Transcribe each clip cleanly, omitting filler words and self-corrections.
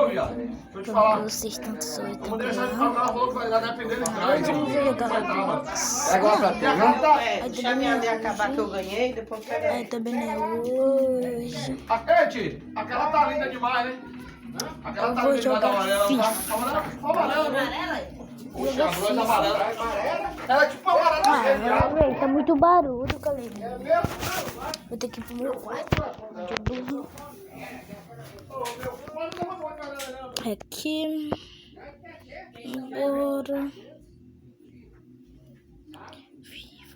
Ô, viado, deixa eu te falar. Vocês tanto sonham Vou também. deixar de falar, falou que vai dar dependendo de grande. Vamos jogar Roblox. Pega uma pra tu, né? Deixa a minha acabar que eu ganhei, depois pega. Aí também não é hoje. Gente, aquela tá linda demais, né? Aquela Eu tá vou linda demais da jogar amarela. FIFA. Amarela, né? Puxa, a blusa amarela. Ela é tipo amarela mesmo. Véi, tá muito barulho, galera. É mesmo? Vou ter que ir pro meu quarto. Eu durmo aqui. Agora.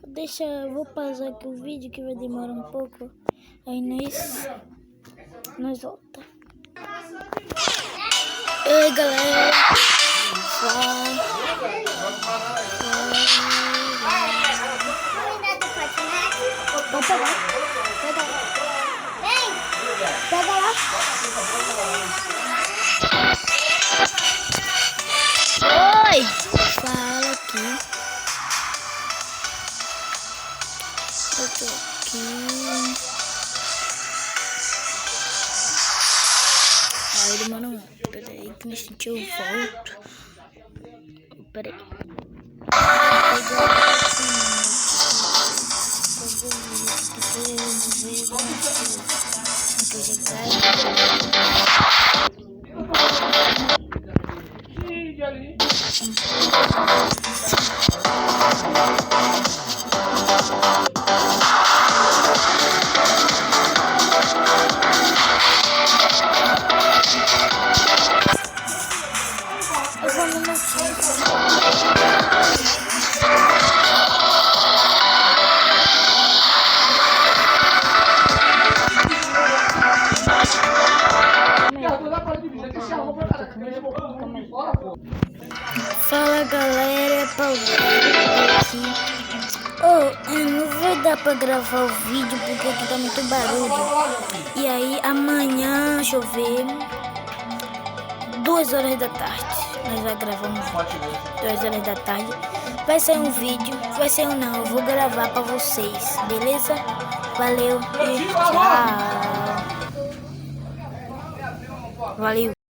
Deixa, eu vou pausar aqui o vídeo que vai demorar um pouco. Aí nós volta. Oi, galera. Vou pegar. Vem! Pega lá. Oi! Fala aqui. Eu tô aqui. Aí demora um. Peraí, que me sentiu, eu volto. Peraí. Fala galera, Paulinho aqui. Não vai dar pra gravar o vídeo porque aqui tá muito barulho. E aí amanhã, deixa eu ver, 2 horas da tarde nós vamos gravar um vídeo. 2 horas da tarde vai sair um vídeo. Vai sair não, eu vou gravar pra vocês, beleza? Valeu e tchau. Valeu.